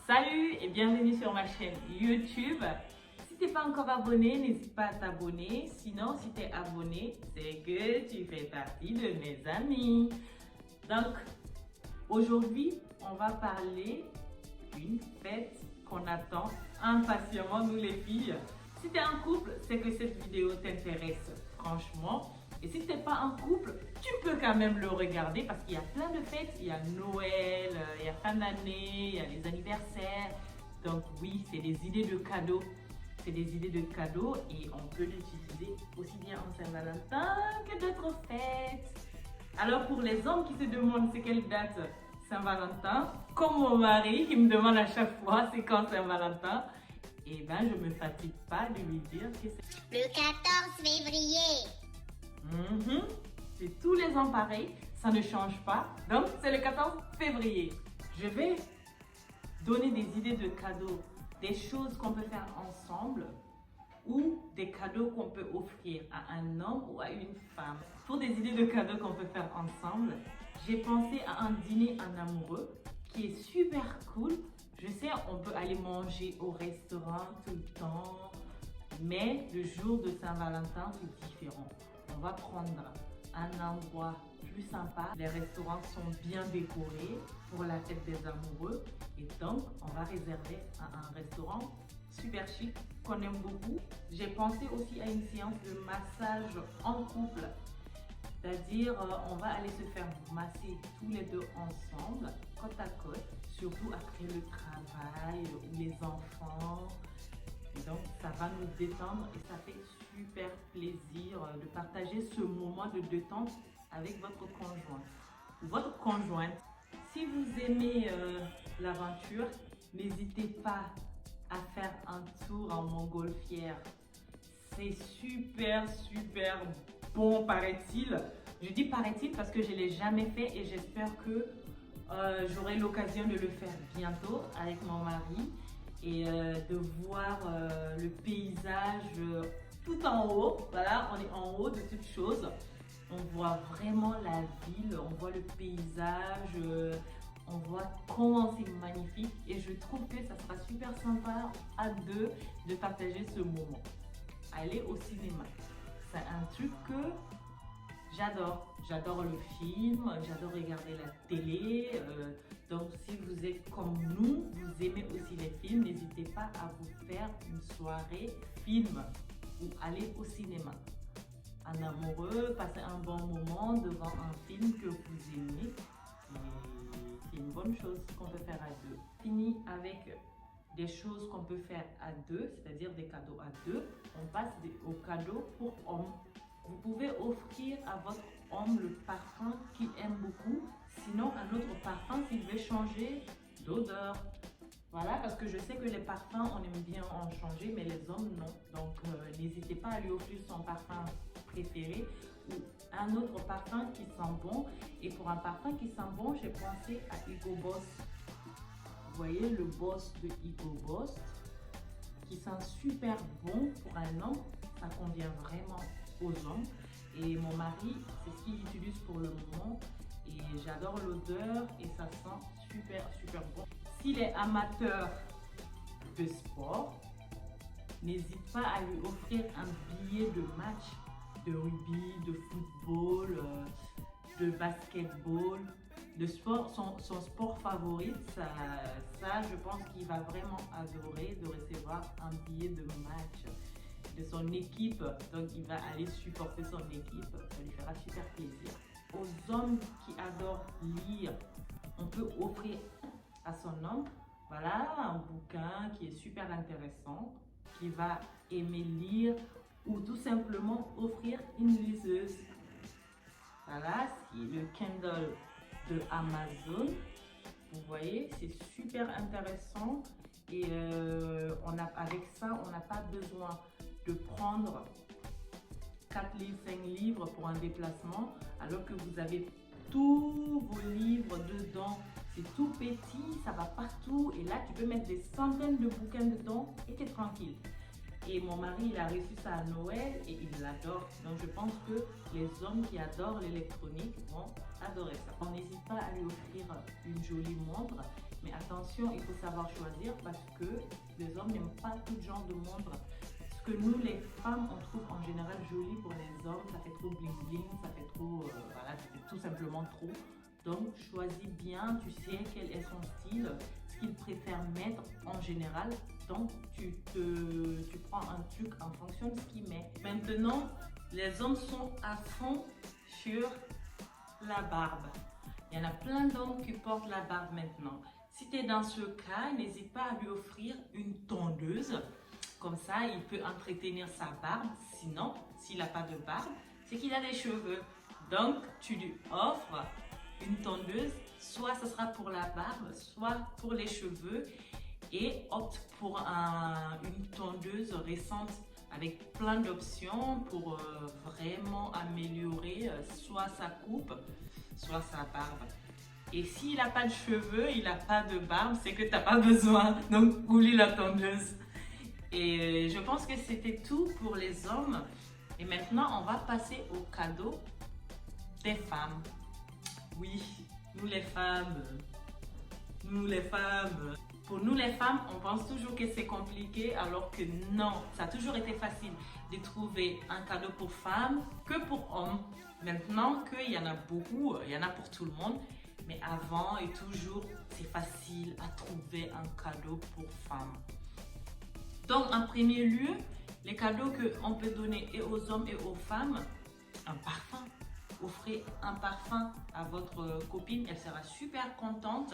Salut et bienvenue sur ma chaîne YouTube. Si tu n'es pas encore abonné, n'hésite pas à t'abonner. Sinon, si tu es abonné, c'est que tu fais partie de mes amis. Donc, aujourd'hui, on va parler d'une fête qu'on attend impatiemment, nous les filles. Si tu es en couple, c'est que cette vidéo t'intéresse, franchement. Et si tu n'es pas en couple, tu peux quand même le regarder parce qu'il y a plein de fêtes. Il y a Noël, il y a fin d'année, il y a les anniversaires. Donc oui, c'est des idées de cadeaux. C'est des idées de cadeaux et on peut l'utiliser aussi bien en Saint-Valentin que d'autres fêtes. Alors pour les hommes qui se demandent c'est quelle date Saint-Valentin, comme mon mari qui me demande à chaque fois c'est quand Saint-Valentin, et ben je me fatigue pas de lui dire que c'est le 14 février. C'est tous les ans pareil, ça ne change pas. Donc, c'est le 14 février. Je vais donner des idées de cadeaux, des choses qu'on peut faire ensemble ou des cadeaux qu'on peut offrir à un homme ou à une femme. Pour des idées de cadeaux qu'on peut faire ensemble, j'ai pensé à un dîner en amoureux qui est super cool. Je sais, on peut aller manger au restaurant tout le temps, mais le jour de Saint-Valentin, c'est différent. On va prendre un endroit plus sympa. Les restaurants sont bien décorés pour la fête des amoureux. Et donc, on va réserver un restaurant super chic qu'on aime beaucoup. J'ai pensé aussi à une séance de massage en couple. C'est-à-dire, on va aller se faire masser tous les deux ensemble, côte à côte, surtout après le travail ou les enfants. Et donc, ça va nous détendre et ça fait super plaisir de partager ce moment de détente avec votre conjoint ou votre conjointe. Si vous aimez l'aventure, n'hésitez pas à faire un tour en montgolfière. C'est super bon, paraît-il. Je dis paraît-il parce que je ne l'ai jamais fait et j'espère que j'aurai l'occasion de le faire bientôt avec mon mari. Et de voir le paysage tout en haut. Voilà, on est en haut de toute chose. On voit vraiment la ville, on voit le paysage, on voit comment c'est magnifique. Et je trouve que ça sera super sympa à deux de partager ce moment. Aller au cinéma, c'est un truc que j'adore. J'adore le film, j'adore regarder la télé. Donc si vous êtes comme nous, vous aimez aussi les films, n'hésitez pas à vous faire une soirée film ou aller au cinéma. En amoureux, passer un bon moment devant un film que vous aimez. C'est une bonne chose qu'on peut faire à deux. Fini avec des choses qu'on peut faire à deux, c'est-à-dire des cadeaux à deux. On passe aux cadeaux pour hommes. Vous pouvez offrir à votre homme le parfum qu'il aime beaucoup, sinon un autre parfum s'il veut changer d'odeur. Voilà, parce que je sais que les parfums, on aime bien en changer, mais les hommes, non. Donc, n'hésitez pas à lui offrir son parfum préféré ou un autre parfum qui sent bon. Et pour un parfum qui sent bon, j'ai pensé à Hugo Boss. Vous voyez le Boss de Hugo Boss qui sent super bon pour un homme. Ça convient vraiment aux hommes. Et mon mari, c'est ce qu'il utilise pour le moment. Et j'adore l'odeur et ça sent super bon. S'il est amateur de sport, n'hésite pas à lui offrir un billet de match de rugby, de football, de basketball, de sport, son sport favori. Ça, je pense qu'il va vraiment adorer de recevoir un billet de match de son équipe. Donc, il va aller supporter son équipe. Ça lui fera super plaisir. Aux hommes qui adorent lire, on peut offrir à son homme, voilà, un bouquin qui est super intéressant, qui va aimer lire ou tout simplement offrir une liseuse. Voilà, c'est le Kindle de Amazon. Vous voyez, c'est super intéressant et avec ça, on n'a pas besoin de prendre 4 livres, 5 livres pour un déplacement alors que vous avez tous vos livres dedans. C'est tout petit, ça va partout et là tu peux mettre des centaines de bouquins dedans et tu es tranquille. Et mon mari, il a reçu ça à Noël et il l'adore. Donc je pense que les hommes qui adorent l'électronique vont adorer ça. On n'hésite pas à lui offrir une jolie montre Mais attention, il faut savoir choisir parce que les hommes n'aiment pas tout genre de montre. Ce que nous, les femmes, on trouve en général joli pour les hommes, ça fait trop bling bling, ça fait trop, voilà, c'est tout simplement trop. Donc, choisis bien, tu sais quel est son style, ce qu'il préfère mettre en général. Donc, tu prends un truc en fonction de ce qu'il met. Maintenant, les hommes sont à fond sur la barbe. Il y en a plein d'hommes qui portent la barbe maintenant. Si tu es dans ce cas, n'hésite pas à lui offrir une tondeuse. Comme ça, il peut entretenir sa barbe. Sinon, s'il n'a pas de barbe, c'est qu'il a des cheveux. Donc, tu lui offres une tondeuse. Soit ce sera pour la barbe, soit pour les cheveux. Et opte pour une tondeuse récente avec plein d'options pour vraiment améliorer soit sa coupe, soit sa barbe. Et s'il n'a pas de cheveux, il n'a pas de barbe, c'est que tu n'as pas besoin. Donc, oublie la tondeuse. Et je pense que c'était tout pour les hommes. Et maintenant, on va passer au cadeau des femmes. Oui, nous les femmes. Pour nous les femmes, on pense toujours que c'est compliqué, alors que non, ça a toujours été facile de trouver un cadeau pour femmes que pour hommes. Maintenant qu'il y en a beaucoup, il y en a pour tout le monde. Mais avant et toujours, c'est facile à trouver un cadeau pour femmes. Donc, en premier lieu, les cadeaux qu'on peut donner et aux hommes et aux femmes, un parfum. Offrez un parfum à votre copine, elle sera super contente.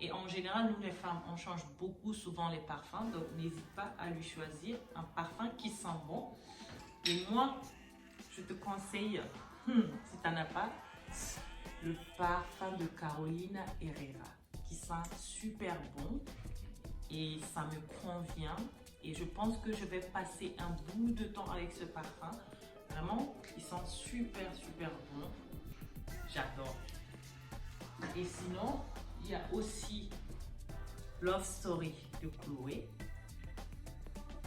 Et en général, nous les femmes, on change beaucoup souvent les parfums. Donc, n'hésite pas à lui choisir un parfum qui sent bon. Et moi, je te conseille, si tu n'en as pas, le parfum de Carolina Herrera qui sent super bon et ça me convient. Et je pense que je vais passer un bout de temps avec ce parfum. Vraiment, il sent super bon. J'adore. Et sinon, il y a aussi Love Story de Chloé.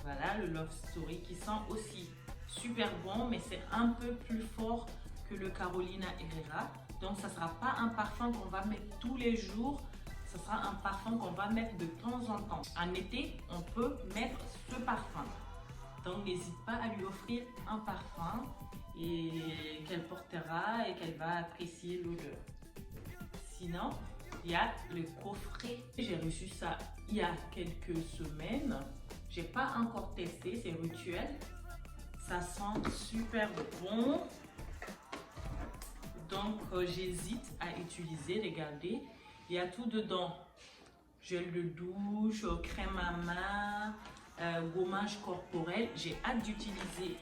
Voilà, le Love Story qui sent aussi super bon, mais c'est un peu plus fort que le Carolina Herrera. Donc, ça ne sera pas un parfum qu'on va mettre tous les jours. Ce sera un parfum qu'on va mettre de temps en temps. En été, on peut mettre ce parfum. Donc, n'hésite pas à lui offrir un parfum et qu'elle portera et qu'elle va apprécier l'odeur. Sinon, il y a le coffret. J'ai reçu ça il y a quelques semaines. Je n'ai pas encore testé, c'est Rituel. Ça sent super bon. Donc, j'hésite à utiliser. Regardez, il y a tout dedans. Gel de douche, crème à main, gommage corporel. J'ai hâte d'utiliser.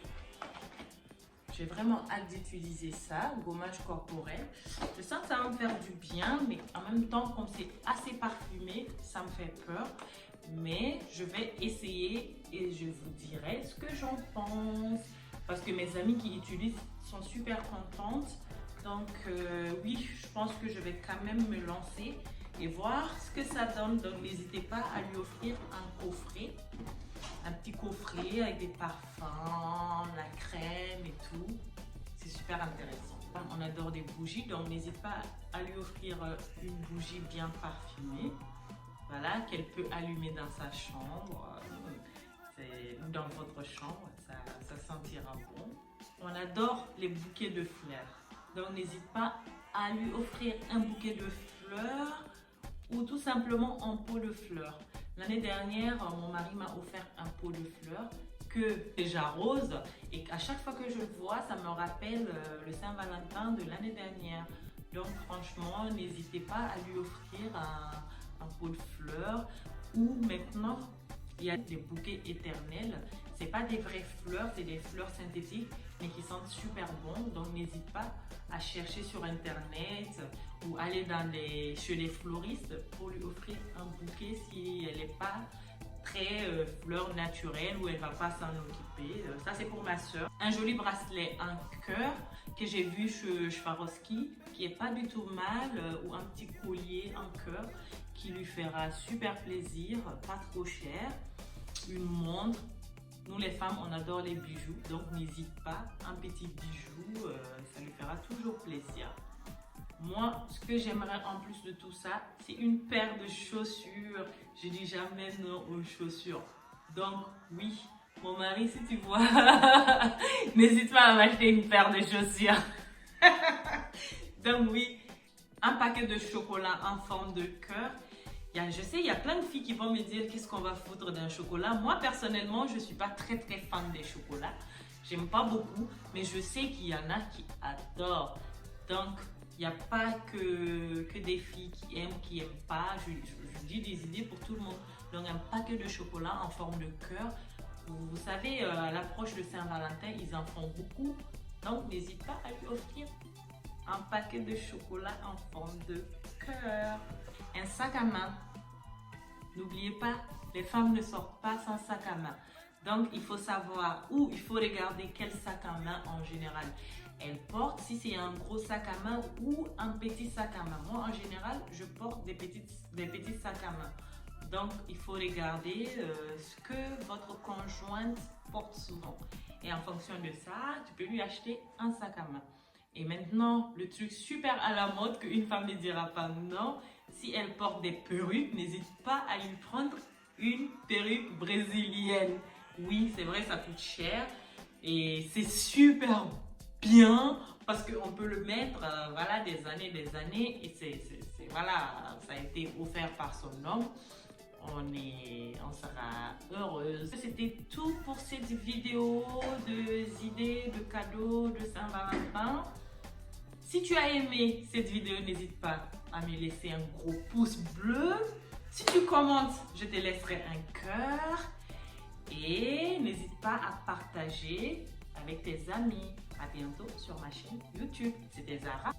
J'ai vraiment hâte d'utiliser ça, gommage corporel. Je sens que ça va me faire du bien, mais en même temps, comme c'est assez parfumé, ça me fait peur. Mais je vais essayer et je vous dirai ce que j'en pense. Parce que mes amies qui utilisent sont super contentes. Donc oui, je pense que je vais quand même me lancer et voir ce que ça donne. Donc n'hésitez pas à lui offrir un coffret. Un petit coffret avec des parfums, la crème et tout. C'est super intéressant. On adore des bougies, donc n'hésite pas à lui offrir une bougie bien parfumée. Voilà, qu'elle peut allumer dans sa chambre ou dans votre chambre, ça sentira bon. On adore les bouquets de fleurs. Donc n'hésite pas à lui offrir un bouquet de fleurs ou tout simplement un pot de fleurs. L'année dernière, mon mari m'a offert un pot de fleurs que j'arrose et à chaque fois que je le vois, ça me rappelle le Saint-Valentin de l'année dernière. Donc franchement, n'hésitez pas à lui offrir un pot de fleurs ou maintenant, il y a des bouquets éternels. C'est pas des vraies fleurs, c'est des fleurs synthétiques mais qui sentent super bon. Donc n'hésite pas à chercher sur internet ou aller chez les floristes pour lui offrir un bouquet si elle n'est pas très fleur naturelle ou elle ne va pas s'en occuper. Ça c'est pour ma soeur. Un joli bracelet en cœur que j'ai vu chez Swarovski qui est pas du tout mal ou un petit collier en cœur qui lui fera super plaisir, pas trop cher. Une montre. Nous les femmes, on adore les bijoux, donc n'hésite pas, un petit bijou, ça lui fera toujours plaisir. Moi, ce que j'aimerais en plus de tout ça, c'est une paire de chaussures. Je dis jamais non aux chaussures. Donc, oui, mon mari, si tu vois, n'hésite pas à m'acheter une paire de chaussures. Donc, oui, un paquet de chocolat en forme de cœur. Je sais, il y a plein de filles qui vont me dire qu'est-ce qu'on va foutre d'un chocolat. Moi, personnellement, je ne suis pas très fan des chocolats. J'aime pas beaucoup, mais je sais qu'il y en a qui adorent. Donc, il n'y a pas que des filles qui aiment pas. Je dis des idées pour tout le monde. Donc, un paquet de chocolat en forme de cœur. Vous savez, à l'approche de Saint-Valentin, ils en font beaucoup. Donc, n'hésite pas à lui offrir un paquet de chocolat en forme de cœur. Un sac à main. N'oubliez pas, les femmes ne sortent pas sans sac à main. Donc, il faut savoir où, il faut regarder quel sac à main en général elle porte, si c'est un gros sac à main ou un petit sac à main. Moi, en général, je porte des petits sacs à main. Donc, il faut regarder ce que votre conjointe porte souvent. Et en fonction de ça, tu peux lui acheter un sac à main. Et maintenant, le truc super à la mode qu'une femme ne dira pas non, si elle porte des perruques, n'hésite pas à lui prendre une perruque brésilienne. Oui, c'est vrai, ça coûte cher et c'est super bien parce qu'on peut le mettre voilà, des années et voilà, ça a été offert par son homme. On sera heureuse. C'était tout pour cette vidéo de idées, de cadeaux de Saint-Valentin. Si tu as aimé cette vidéo, n'hésite pas à me laisser un gros pouce bleu. Si tu commentes, je te laisserai un cœur. Et n'hésite pas à partager avec tes amis. À bientôt sur ma chaîne YouTube. C'était Zara.